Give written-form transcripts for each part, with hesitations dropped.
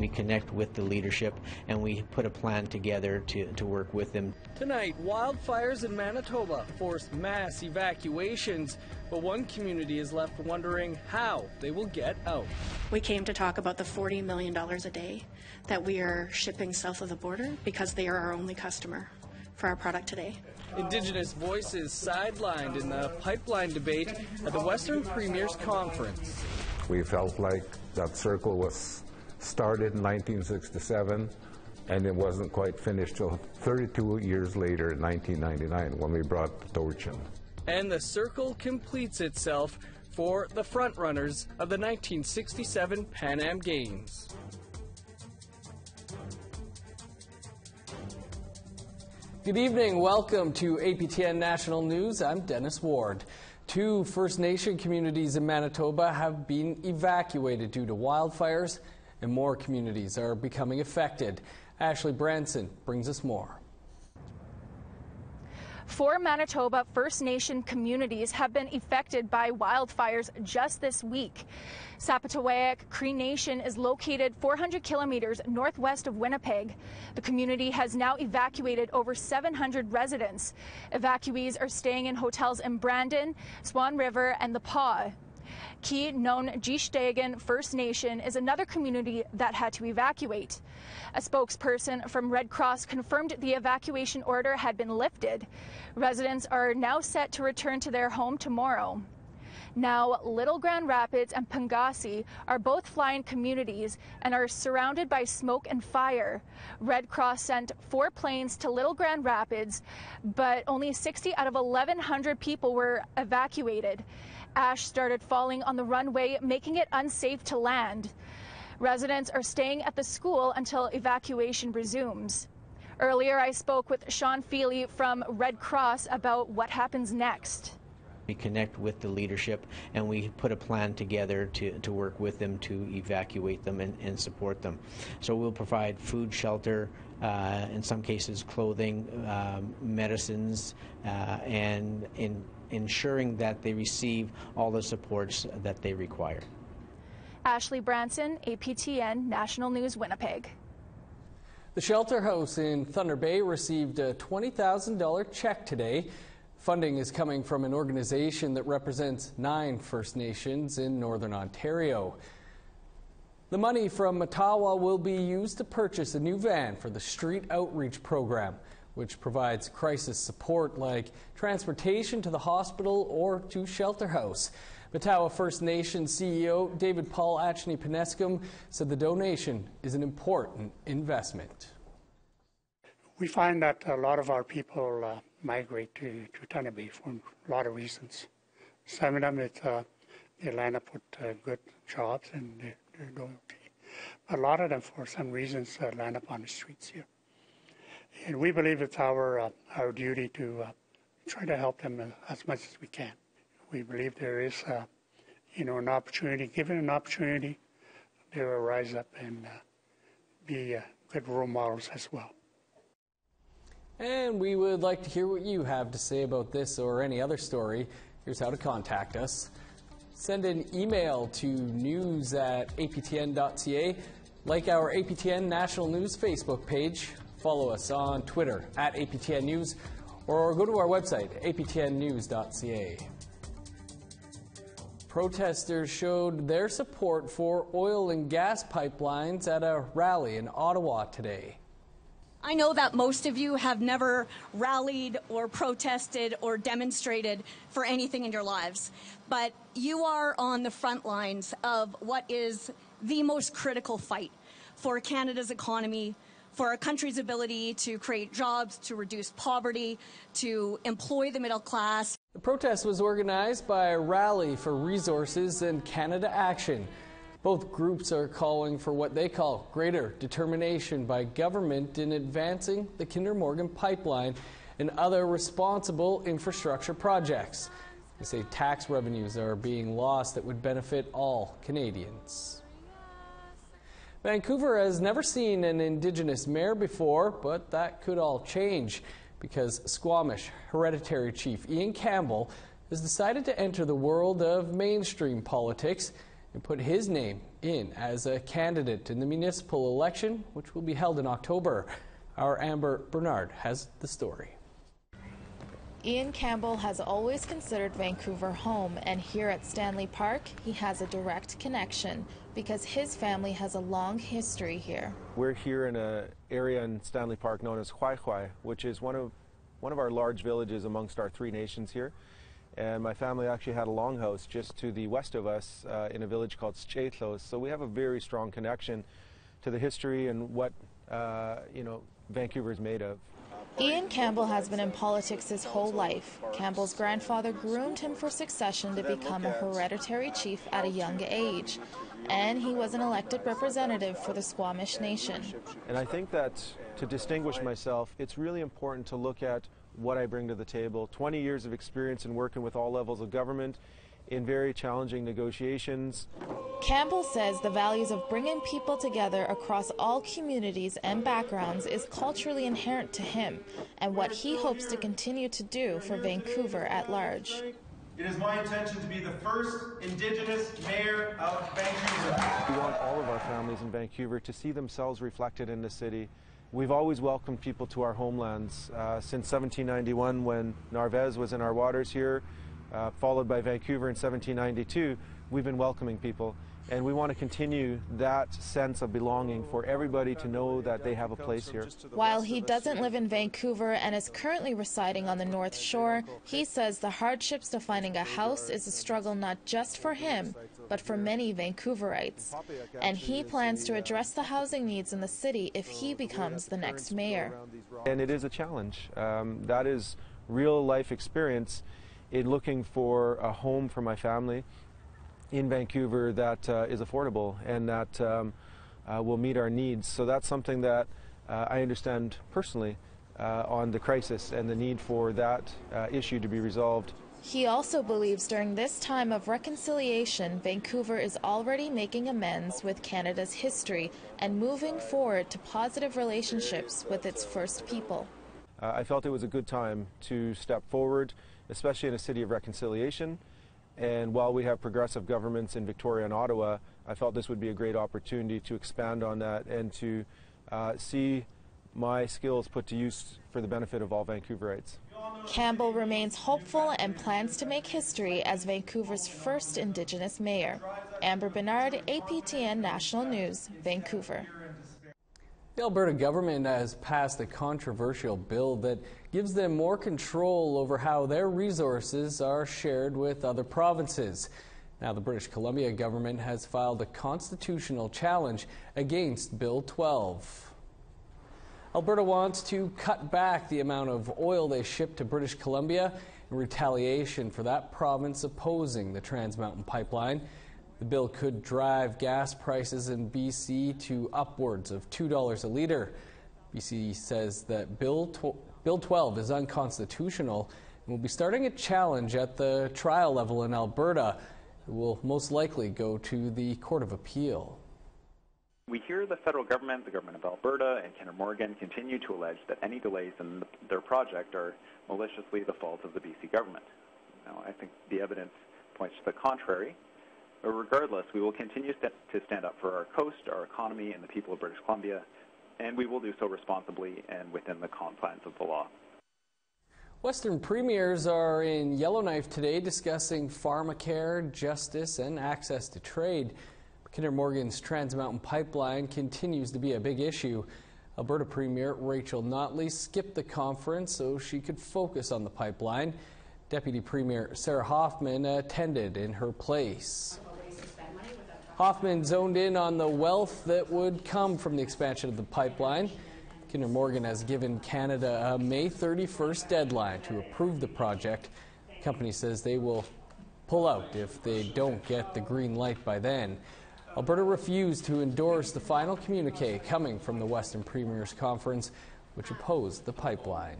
we connect with the leadership, and we put a plan together to work with them. Tonight, wildfires in Manitoba forced mass evacuations, but one community is left wondering how they will get out. We came to talk about the $40 million a day that we are shipping south of the border because they are our only customer for our product today. Indigenous voices sidelined in the pipeline debate at the Western Premiers Conference. We felt like that circle was started in 1967 and it wasn't quite finished till 32 years later in 1999 when we brought the torch in. And the circle completes itself for the frontrunners of the 1967 Pan Am Games. Good evening. Welcome to APTN National News. I'm Dennis Ward. 2 First Nation communities in Manitoba have been evacuated due to wildfires, and more communities are becoming affected. Ashley Branson brings us more. 4 Manitoba First Nation communities have been affected by wildfires just this week. Kahnawake Cree Nation is located 400 kilometers northwest of Winnipeg. The community has now evacuated over 700 residents. Evacuees are staying in hotels in Brandon, Swan River, and the Paw. Kahnawake First Nation is another community that had to evacuate. A spokesperson from Red Cross confirmed the evacuation order had been lifted. Residents are now set to return to their home tomorrow. Now, Little Grand Rapids and Pangasi are both fly-in communities and are surrounded by smoke and fire. Red Cross sent 4 planes to Little Grand Rapids, but only 60 out of 1,100 people were evacuated. Ash started falling on the runway, making it unsafe to land. Residents are staying at the school until evacuation resumes. Earlier, I spoke with Sean Feely from Red Cross about what happens next. We connect with the leadership, and we put a plan together to work with them to evacuate them and support them. So we'll provide food, shelter, in some cases clothing, medicines, and ensuring that they receive all the supports that they require. Ashley Branson, APTN National News, Winnipeg. The shelter house in Thunder Bay received a $20,000 check today. Funding is coming from an organization that represents 9 First Nations in Northern Ontario. The money from Ottawa will be used to purchase a new van for the Street Outreach Program, which provides crisis support like transportation to the hospital or to shelter house. Ottawa First Nation CEO David Paul Achny-Penescum said the donation is an important investment. We find that a lot of our people migrate to Thunder Bay for a lot of reasons. Some of them, they land up with good jobs and they're doing okay. But a lot of them, for some reasons, land up on the streets here. And we believe it's our duty to try to help them as much as we can. We believe there is, an opportunity. Given an opportunity, they will rise up and be good role models as well. And we would like to hear what you have to say about this or any other story. Here's how to contact us. Send an email to news@aptn.ca. Like our APTN National News Facebook page. Follow us on Twitter @APTN News, or go to our website, aptnnews.ca. Protesters showed their support for oil and gas pipelines at a rally in Ottawa today. I know that most of you have never rallied or protested or demonstrated for anything in your lives, but you are on the front lines of what is the most critical fight for Canada's economy, for our country's ability to create jobs, to reduce poverty, to employ the middle class. The protest was organized by a Rally for Resources and Canada Action. Both groups are calling for what they call greater determination by government in advancing the Kinder Morgan pipeline and other responsible infrastructure projects. They say tax revenues are being lost that would benefit all Canadians. Vancouver has never seen an Indigenous mayor before, but that could all change because Squamish Hereditary Chief Ian Campbell has decided to enter the world of mainstream politics and put his name in as a candidate in the municipal election, which will be held in October. Our Amber Bernard has the story. Ian Campbell has always considered Vancouver home, and here at Stanley Park, he has a direct connection because his family has a long history here. We're here in an area in Stanley Park known as Kahnawake, which is one of our large villages amongst our three nations here. And my family actually had a longhouse just to the west of us in a village called Scheitlos. So we have a very strong connection to the history and what Vancouver is made of. Ian Campbell has been in politics his whole life. Campbell's grandfather groomed him for succession to become a hereditary chief at a young age. And he was an elected representative for the Squamish Nation. And I think that to distinguish myself, it's really important to look at what I bring to the table. 20 years of experience in working with all levels of government in very challenging negotiations. Campbell says the values of bringing people together across all communities and backgrounds is culturally inherent to him and what he hopes to continue to do for Vancouver at large. It is my intention to be the first Indigenous mayor of Vancouver. We want all of our families in Vancouver to see themselves reflected in the city. We've always welcomed people to our homelands since 1791 when Narvaez was in our waters here, followed by Vancouver in 1792. We've been welcoming people, and we want to continue that sense of belonging for everybody to know that they have a place here. While he doesn't live in Vancouver and is currently residing on the North Shore, he says the hardships to finding a house is a struggle not just for him, but for many Vancouverites. And he plans to address the housing needs in the city if he becomes the next mayor. And it is a challenge. That is real life experience in looking for a home for my family in Vancouver that is affordable and that will meet our needs. So that's something that I understand personally on the crisis and the need for that issue to be resolved. He also believes during this time of reconciliation, Vancouver is already making amends with Canada's history and moving forward to positive relationships with its First People. I felt it was a good time to step forward, especially in a city of reconciliation. And while we have progressive governments in Victoria and Ottawa, I felt this would be a great opportunity to expand on that and to see my skills put to use for the benefit of all Vancouverites. Campbell remains hopeful and plans to make history as Vancouver's first Indigenous mayor. Amber Bernard, APTN National News, Vancouver. The Alberta government has passed a controversial bill that gives them more control over how their resources are shared with other provinces. Now, the British Columbia government has filed a constitutional challenge against Bill 12. Alberta wants to cut back the amount of oil they ship to British Columbia in retaliation for that province opposing the Trans Mountain Pipeline. The bill could drive gas prices in BC to upwards of $2 a litre. BC says that Bill 12 is unconstitutional and will be starting a challenge at the trial level in Alberta. It will most likely go to the Court of Appeal. We hear the federal government, the government of Alberta, and Kinder Morgan continue to allege that any delays in their project are maliciously the fault of the BC government. Now, I think the evidence points to the contrary. But regardless, we will continue to stand up for our coast, our economy, and the people of British Columbia, and we will do so responsibly and within the confines of the law. Western premiers are in Yellowknife today discussing pharmacare, justice, and access to trade. Kinder Morgan's Trans Mountain Pipeline continues to be a big issue. Alberta Premier Rachel Notley skipped the conference so she could focus on the pipeline. Deputy Premier Sarah Hoffman attended in her place. Hoffman zoned in on the wealth that would come from the expansion of the pipeline. Kinder Morgan has given Canada a May 31st deadline to approve the project. The company says they will pull out if they don't get the green light by then. Alberta refused to endorse the final communique coming from the Western Premiers Conference, which opposed the pipeline.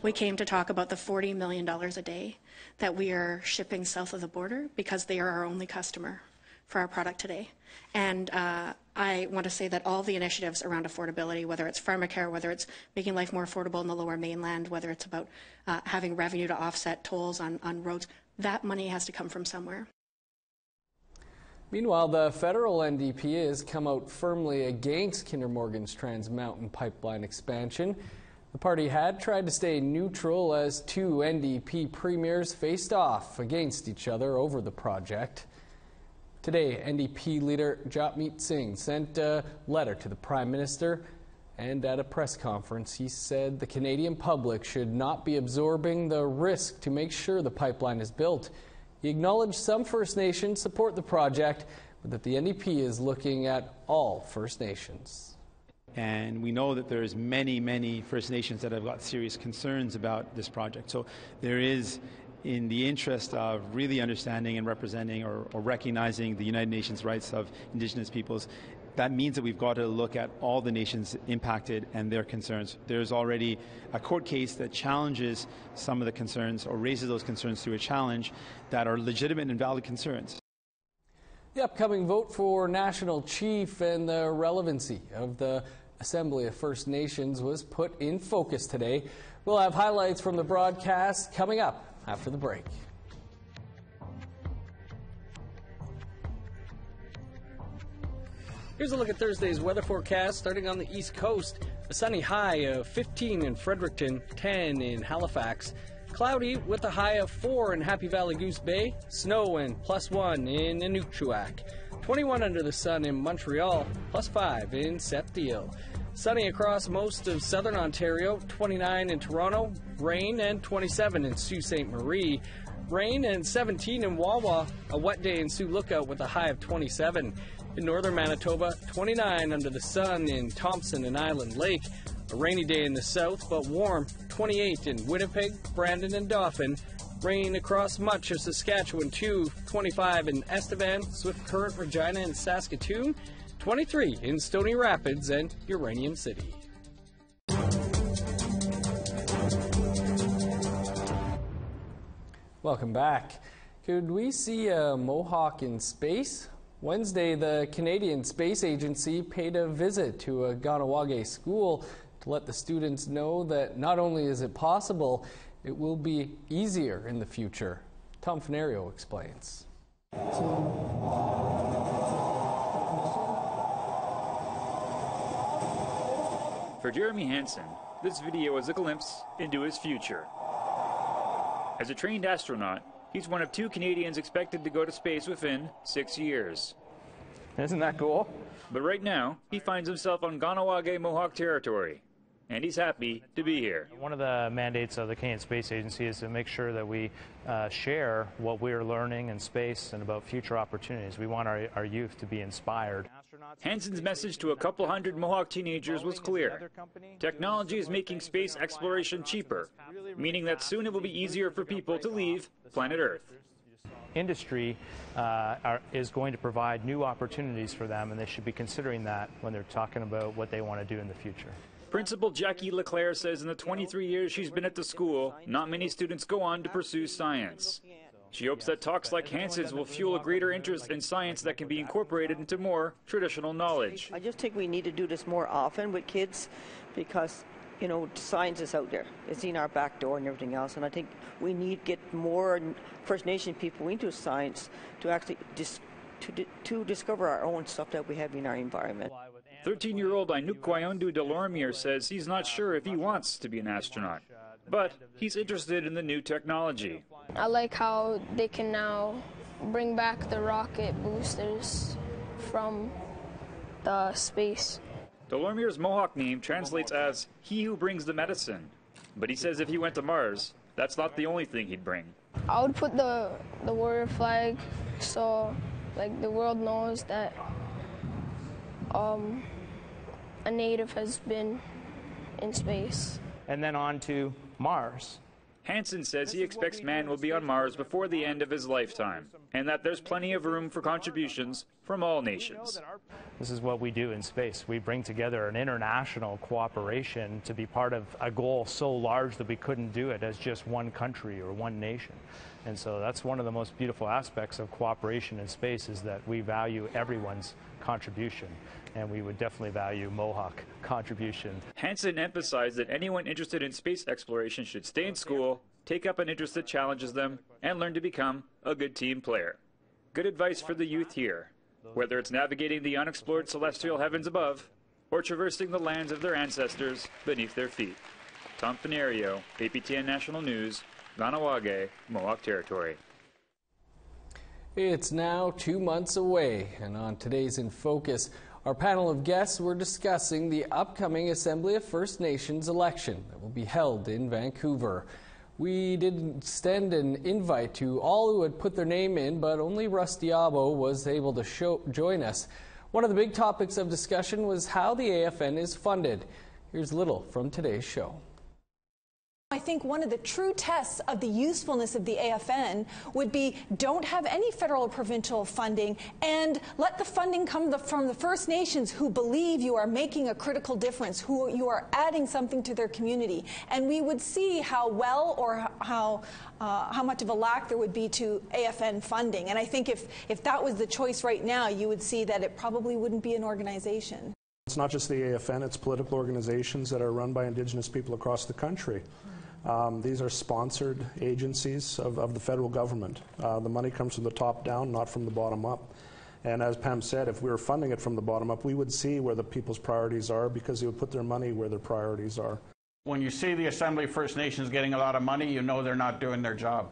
We came to talk about the $40 million a day that we are shipping south of the border because they are our only customer for our product today. And I want to say that all the initiatives around affordability, whether it's pharmacare, whether it's making life more affordable in the Lower Mainland, whether it's about having revenue to offset tolls on roads, that money has to come from somewhere. Meanwhile, the federal NDP has come out firmly against Kinder Morgan's Trans Mountain pipeline expansion. The party had tried to stay neutral as two NDP premiers faced off against each other over the project. Today, NDP leader Jagmeet Singh sent a letter to the Prime Minister, and at a press conference he said the Canadian public should not be absorbing the risk to make sure the pipeline is built. He acknowledged some First Nations support the project, but that the NDP is looking at all First Nations. And we know that there's many First Nations that have got serious concerns about this project. So there is, in the interest of really understanding and representing or recognizing the United Nations rights of Indigenous peoples, that means that we've got to look at all the nations impacted and their concerns. There's already a court case that challenges some of the concerns or raises those concerns through a challenge that are legitimate and valid concerns. The upcoming vote for national chief and the relevancy of the Assembly of First Nations was put in focus today. We'll have highlights from the broadcast coming up after the break. Here's a look at Thursday's weather forecast. Starting on the East Coast, a sunny high of 15 in Fredericton, 10 in Halifax. Cloudy with a high of 4 in Happy Valley Goose Bay. Snow and +1 in Inukjuak. 21 under the sun in Montreal, +5 in Sept-Îles. Sunny across most of southern Ontario, 29 in Toronto. Rain and 27 in Sault Ste. Marie. Rain and 17 in Wawa. A wet day in Sioux Lookout with a high of 27. In northern Manitoba, 29 under the sun in Thompson and Island Lake. A rainy day in the south, but warm, 28 in Winnipeg, Brandon, and Dauphin. Rain across much of Saskatchewan, too, 25 in Estevan, Swift Current, Regina, and Saskatoon. 23 in Stony Rapids and Uranium City. Welcome back. Could we see a Mohawk in space? Wednesday, the Canadian Space Agency paid a visit to a Kahnawake school to let the students know that not only is it possible, it will be easier in the future. Tom Fenario explains. For Jeremy Hansen, this video is a glimpse into his future. As a trained astronaut, he's one of 2 Canadians expected to go to space within 6 years. Isn't that cool? But right now, he finds himself on Kahnawake Mohawk territory, and he's happy to be here. One of the mandates of the Canadian Space Agency is to make sure that we share what we're learning in space and about future opportunities. We want our youth to be inspired. Hansen's message to a couple hundred Mohawk teenagers was clear. Technology is making space exploration cheaper, meaning that soon it will be easier for people to leave planet Earth. Industry is going to provide new opportunities for them, and they should be considering that when they're talking about what they want to do in the future. Principal Jackie Leclerc says in the 23 years she's been at the school, not many students go on to pursue science. She hopes that talks like Hansen's will fuel a greater interest in science that can be incorporated into more traditional knowledge. I just think we need to do this more often with kids because, you know, science is out there. It's in our back door and everything else. And I think we need to get more First Nation people into science to actually to discover our own stuff that we have in our environment. 13-year-old Ainuk Kwayondu Delormier says he's not sure if he wants to be an astronaut, but he's interested in the new technology. I like how they can now bring back the rocket boosters from the space. Delormier's Mohawk name translates as "he who brings the medicine," but he says if he went to Mars, that's not the only thing he'd bring. I would put the warrior flag so like the world knows that a native has been in space. And then on to Mars. Hansen says he expects man will be on Mars before the end of his lifetime, and that there's plenty of room for contributions from all nations. This is what we do in space. We bring together an international cooperation to be part of a goal so large that we couldn't do it as just one country or one nation. And so that's one of the most beautiful aspects of cooperation in space, is that we value everyone's contribution, and we would definitely value Mohawk contribution. Hansen emphasized that anyone interested in space exploration should stay in school, take up an interest that challenges them, and learn to become a good team player. Good advice for the youth here Whether it's navigating the unexplored celestial heavens above or traversing the lands of their ancestors beneath their feet. Tom Fenario, APTN National News, Kahnawake, Mohawk Territory. It's now 2 months away, and on today's In Focus, our panel of guests were discussing the upcoming Assembly of First Nations election that will be held in Vancouver. We did extend an invite to all who had put their name in, but only Russ Diabo was able to join us. One of the big topics of discussion was how the AFN is funded. Here's a little from today's show. I think one of the true tests of the usefulness of the AFN would be don't have any federal or provincial funding and let the funding come from the First Nations who believe you are making a critical difference, who you are adding something to their community. And we would see how well or how much of a lack there would be to AFN funding. And I think if that was the choice right now, you would see that it probably wouldn't be an organization. It's not just the AFN, it's political organizations that are run by Indigenous people across the country. These are sponsored agencies of the federal government. The money comes from the top down, not from the bottom up. And as Pam said, if we were funding it from the bottom up, we would see where the people's priorities are because they would put their money where their priorities are. When you see the Assembly of First Nations getting a lot of money, you know they're not doing their job.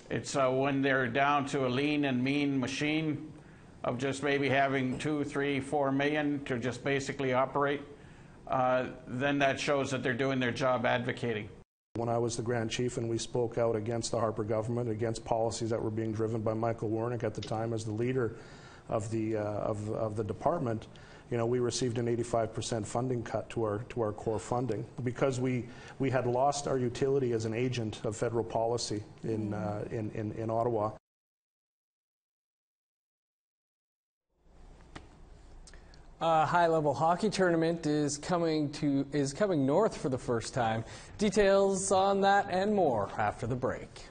It's when they're down to a lean and mean machine of just maybe having 2, 3, 4 million to just basically operate, then that shows that they're doing their job advocating. When I was the Grand Chief and we spoke out against the Harper government, against policies that were being driven by Michael Warnick at the time as the leader of the department, you know, we received an 85% funding cut to our core funding because we had lost our utility as an agent of federal policy in Ottawa. A high-level hockey tournament is coming north for the first time. Details on that and more after the break.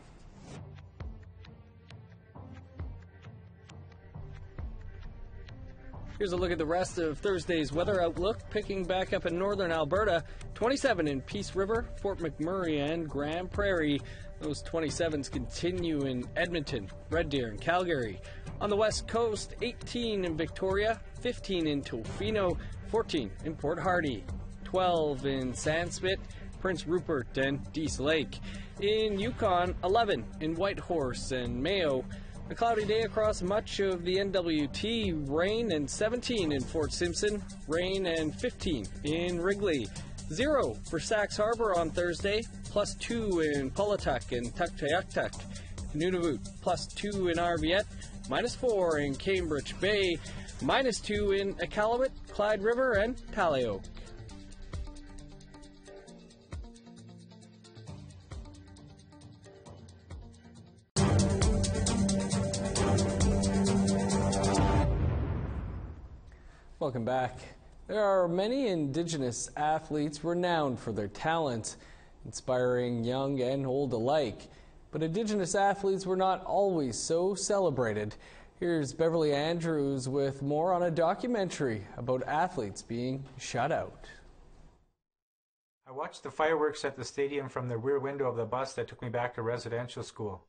Here's a look at the rest of Thursday's weather outlook. Picking back up in northern Alberta, 27 in Peace River, Fort McMurray, and Grand Prairie. Those 27s continue in Edmonton, Red Deer, and Calgary. On the west coast, 18 in Victoria, 15 in Tofino, 14 in Port Hardy, 12 in Sandspit, Prince Rupert, and Dease Lake. In Yukon, 11 in Whitehorse and Mayo. A cloudy day across much of the NWT, rain and 17 in Fort Simpson, rain and 15 in Wrigley. 0 for Sax Harbor on Thursday, +2 in Pulatuk and Tuktoyaktuk. Nunavut, +2 in Arviat, -4 in Cambridge Bay, -2 in Iqaluit, Clyde River, and Tallyoak. Welcome back. There are many Indigenous athletes renowned for their talent, inspiring young and old alike. But Indigenous athletes were not always so celebrated. Here's Beverly Andrews with more on a documentary about athletes being shut out. I watched the fireworks at the stadium from the rear window of the bus that took me back to residential school.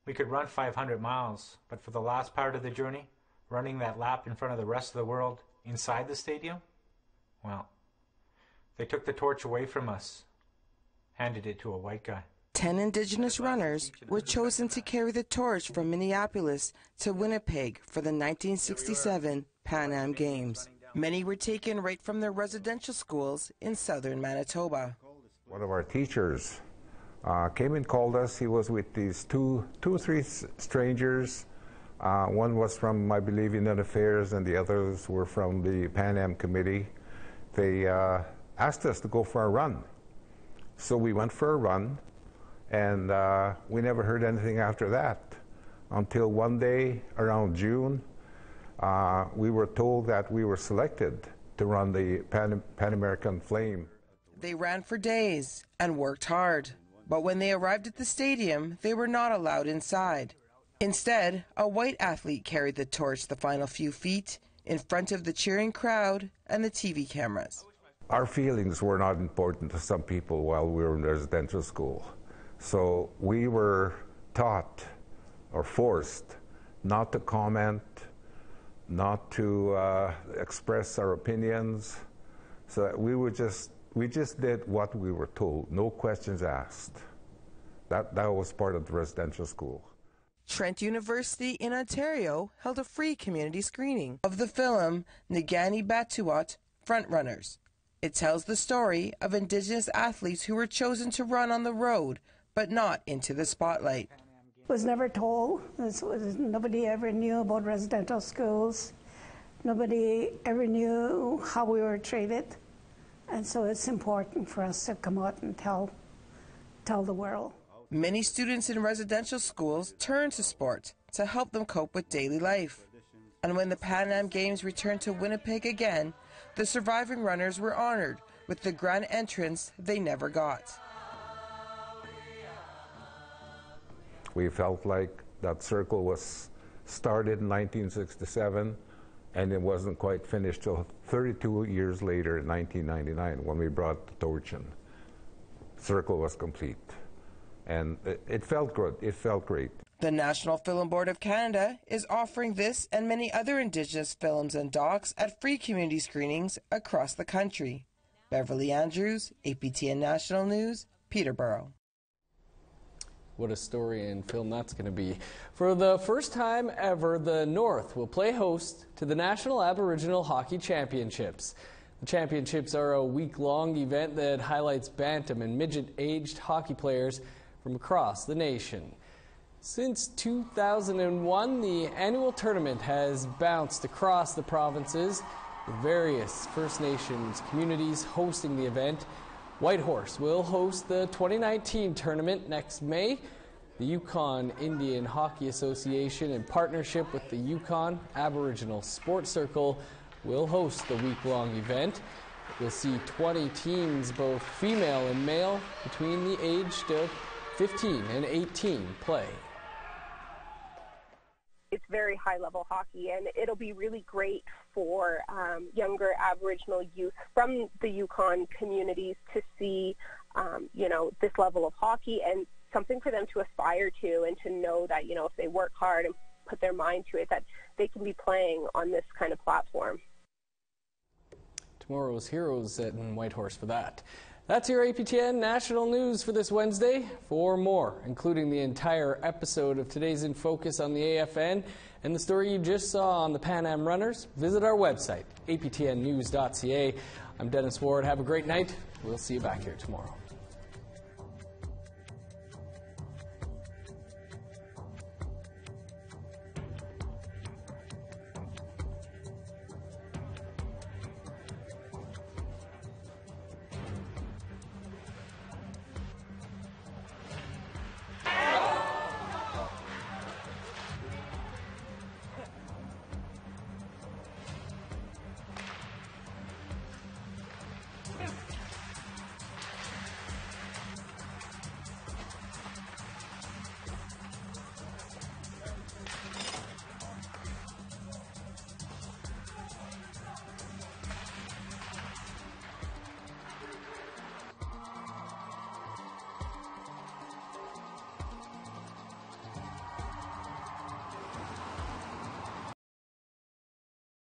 We could run 500 miles, but for the last part of the journey, running that lap in front of the rest of the world inside the stadium, well, they took the torch away from us, handed it to a white guy. 10 Indigenous runners were chosen to carry the torch from Minneapolis to Winnipeg for the 1967 Pan Am Games. Many were taken right from their residential schools in southern Manitoba. One of our teachers came and called us. He was with these two or three strangers. One was from, I believe, Indian Affairs, and the others were from the Pan Am Committee. They asked us to go for a run. So we went for a run, and we never heard anything after that until one day around June, we were told that we were selected to run the Pan American Flame. They ran for days and worked hard, but when they arrived at the stadium, they were not allowed inside. Instead, a white athlete carried the torch the final few feet in front of the cheering crowd and the TV cameras. Our feelings were not important to some people while we were in residential school. So we were taught or forced not to comment, not to express our opinions. So we just did what we were told, no questions asked. That was part of the residential school. Trent University in Ontario held a free community screening of the film Nagani Batuat Frontrunners. It tells the story of Indigenous athletes who were chosen to run on the road, but not into the spotlight. Was never told. Nobody ever knew about residential schools. Nobody ever knew how we were treated. And so it's important for us to come out and tell the world. Many students in residential schools turn to sport to help them cope with daily life. And when the Pan Am Games returned to Winnipeg again, the surviving runners were honored with the grand entrance they never got. We felt like that circle was started in 1967, and it wasn't quite finished till 32 years later in 1999 when we brought the torch in. Circle was complete. And it felt good. It felt great. The National Film Board of Canada is offering this and many other Indigenous films and docs at free community screenings across the country. Beverly Andrews, APTN National News, Peterborough. What a story and film that's going to be. For the first time ever, the North will play host to the National Aboriginal Hockey Championships. The championships are a week-long event that highlights bantam and midget-aged hockey players from across the nation. Since 2001, the annual tournament has bounced across the provinces, with various First Nations communities hosting the event. Whitehorse will host the 2019 tournament next May. The Yukon Indian Hockey Association, in partnership with the Yukon Aboriginal Sports Circle, will host the week-long event. We'll see 20 teams, both female and male, between the aged of 15 and 18 play. It's very high-level hockey, and it'll be really great for younger Aboriginal youth from the Yukon communities to see, this level of hockey and something for them to aspire to, and to know that, if they work hard and put their mind to it, that they can be playing on this kind of platform. Tomorrow's Heroes in Whitehorse for that. That's your APTN National News for this Wednesday. For more, including the entire episode of today's In Focus on the AFN and the story you just saw on the Pan Am Runners, visit our website, aptnnews.ca. I'm Dennis Ward. Have a great night. We'll see you back here tomorrow.